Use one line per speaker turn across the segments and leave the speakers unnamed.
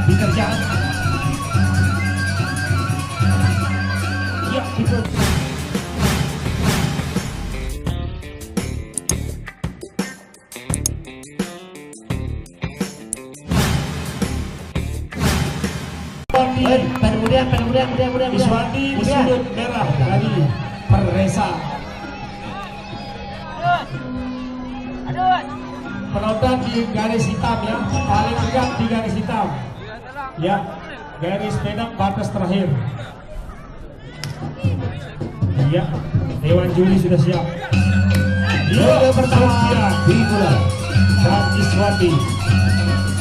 diterjang. Ya, itu. Kemudian Iswandi di sudut merah dari Peresa. Penonton di garis hitam ya, paling dekat di garis hitam. Ya, garis medang batas terakhir. Ya, Dewan Juri sudah siap. Ya, pertama dimulai. Dan Iswandi.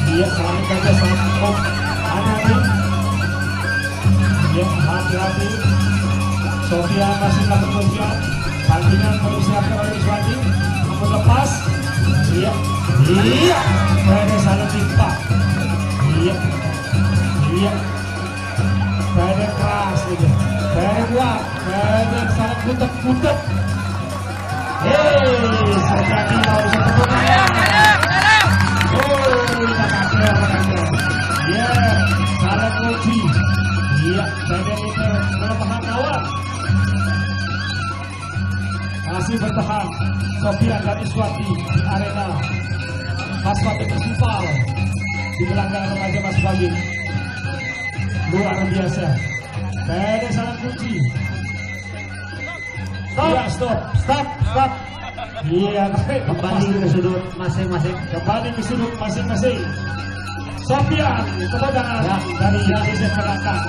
Dia saling kerja sama Anani. Ya, hati-hati. Sofia masih melakukan pengujian. Tandingan persiapkan oleh Iswandi. Namun lepas. Iya. Pada salah timpa. Iya. Pada keras gitu. Pada kuat. Pada salah putek. Sejati mau bisa terbuka. Kita kakek. Ya, salah kunci. Iya, pada meter melepahan awal. Masih bertahan Sofian dan Iswandi di arena Mas Wagin Festival di gelanggang remaja Mas Wagin. Luar biasa. Pada salah kunci. Stop. Iya, kembali ke sudut masing-masing. Sofian kemudahan dari Indonesia Selatan.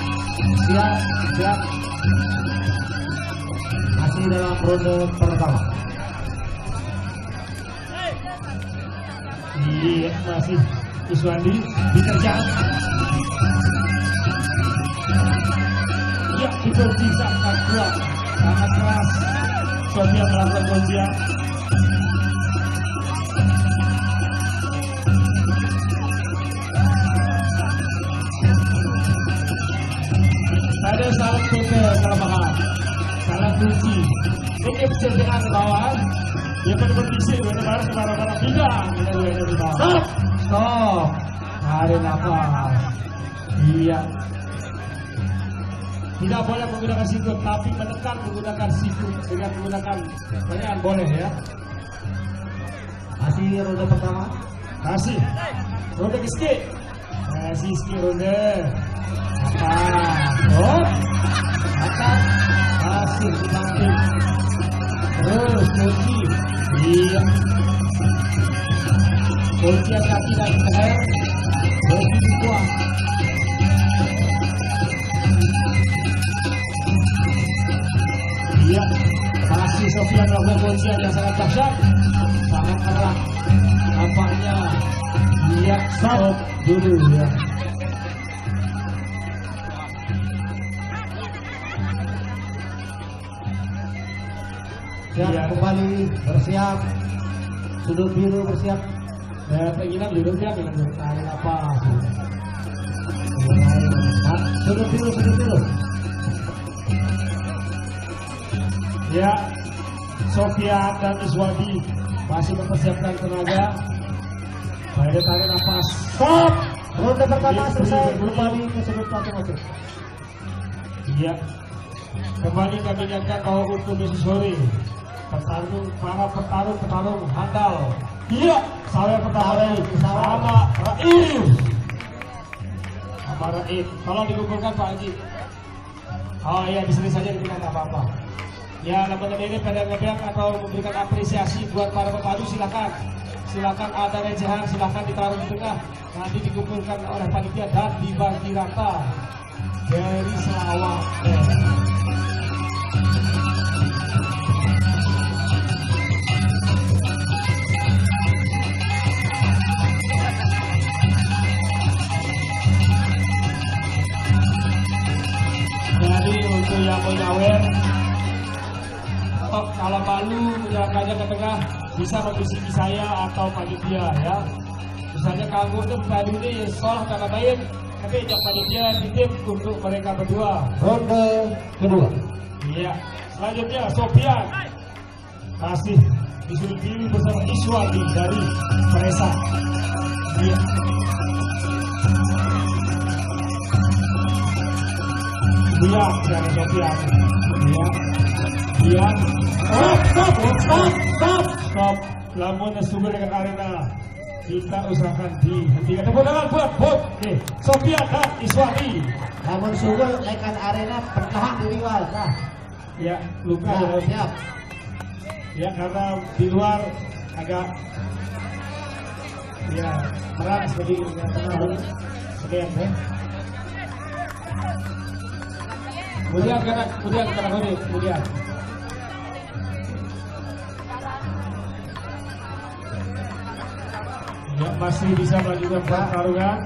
Siap. Masih dalam ronde pertama. Iya, masih Iswandi diterjang. Ya, itu bisa kuat, sangat keras. Sofian melakukan kunci. Ada salah kelemahan, salah kunci. Ini bisa dengan bawah. Dia berbentisik benar-benar kemarah-marah bidang. Stop. Tarik nafas. Iya. Tidak boleh menggunakan sikut, tapi menekan menggunakan sikut dengan menggunakan tangan boleh ya. Masih ronde pertama. Masih. Ronde skip. Masih skip ronde. Akan masih dibanting. Terus kunci. Iya. Kuncian kaki dan leher. Kunci kuat. Iya. Masih Sofian melakukan kuncian yang sangat dahsyat. Sangat erat. Nampaknya. Iya. Stop dulu ya. Siap kembali bersiap. Sudut biru bersiap. Keinginan duduknya dengan tarik nafas. Sudut biru. Ya, Sofian dan Iswandi masih mempersiapkan tenaga. Pada tarik nafas. Stop. Ronde pertama selesai. Kembali ke sudut masing-masing. Iya. Kembali kami ingatkan bahwa untuk besok sore para petarung handal. Iya, saya pertama sama Raif. Tolong dikumpulkan Pak Haji. Oh iya, disini saja diberikan apa-apa. Ya, teman-teman ini pada ngebiak atau memberikan apresiasi buat para petarung, silakan ada recehan, silakan ditaruh di tengah. Nanti dikumpulkan oleh panitia dan dibagi rata dari Sarawak. Untuk yang mau nyawer, kalau malu menyerahkannya ke tengah, bisa membisiki saya atau panitia ya. Misalnya kagum tuh baru ini soal karena baik, tapi yang panitia titip untuk mereka berdua. Ronde kedua. Iya. Selanjutnya Sofian masih disuruh diri bersama Iswandi dari Peresa. Iya. Dia dari Sofian. Dia. Stop. Lamun sumber dengan arena. Kita usahakan dihentikan. Tepuk tangan buat Bot. Sofian dan Iswati.
Namun sumber lekan arena pertahan di rival. Nah.
Ya, luka.
Nah, siap.
Ya, karena di luar agak ya merah seperti sekian ya. Kemudian ya masih bisa melanjutkan pertarungan.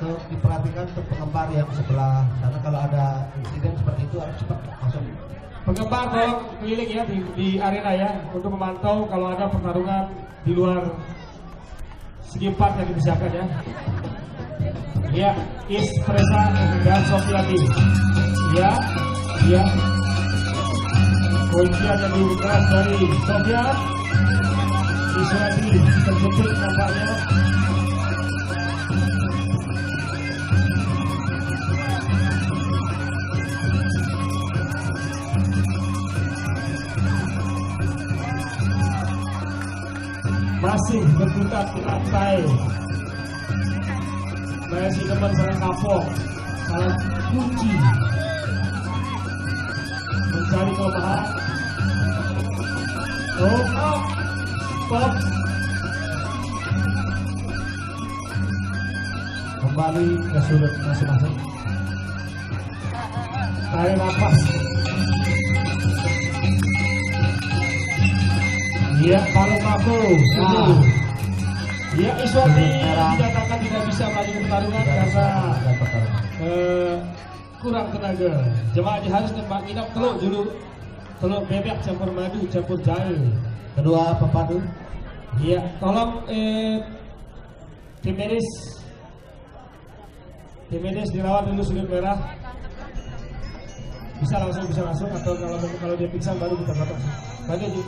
Untuk diperhatikan untuk penggemar yang sebelah, karena kalau ada insiden seperti itu harus cepat masuk.
Penggemar tolong keliling ya di arena ya untuk memantau kalau ada pertarungan di luar segi 4 yang dipersiapkan ya. Ya, Presa dan Sofiati. Ya. Kuncian yang dikeras dari Sofian. Iswati terjepit nampaknya. Masih berkutat di lantai. Masih teman salah kapok, salah kunci, mencari kelemahan. Stop. Kembali ke sudut masing-masing. Tarik nafas. Ya, palu-palu. Ya, Iswati dikatakan tidak bisa melanjutkan pertarungan karena kurang tenaga. Jemaah haji harus tempat nginap telur dulu. Telur bebek campur madu, campur jahe.
Kedua pepadu.
Ya, tolong tim medis dirawat dulu sudut merah. Bisa langsung atau kalau dia pingsan baru kita potong. Bantu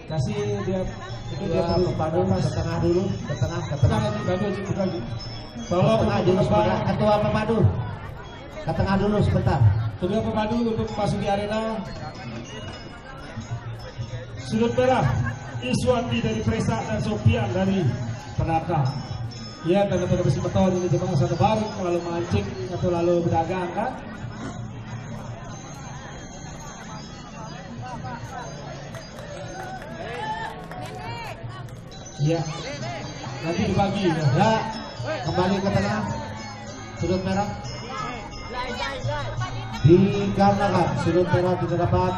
kasih dia itu dia
pepadu mas ke tengah dulu, ke tengah.
Tolong
ketua pepadu ke tengah dulu sebentar.
Kedua pepadu untuk masuk di arena. Sudut merah Iswati dari Presa dan Sofian dari Penaka. Ya, tanda-tanda besi beton ini jemaah satu baru lalu mancing atau lalu berdagang kan. Ya, nanti dibagi ya.
Kembali ke tengah sudut merah. Dikarenakan sudut merah tidak dapat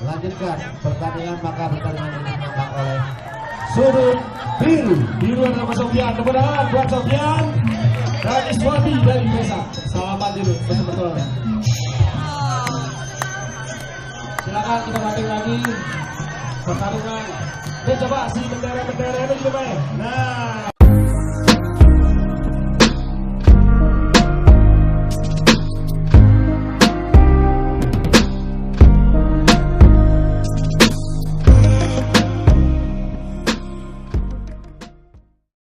lanjutkan pertandingan, maka pertandingan ini dimenangkan oleh sudut biru
nama Sofian. Kemudian buat Sofian dan Iswati dari Presa. Selamat dulu betul-betul. Silakan kita lanjut lagi pertarungan. Coba si bendera itu juga main. Nah,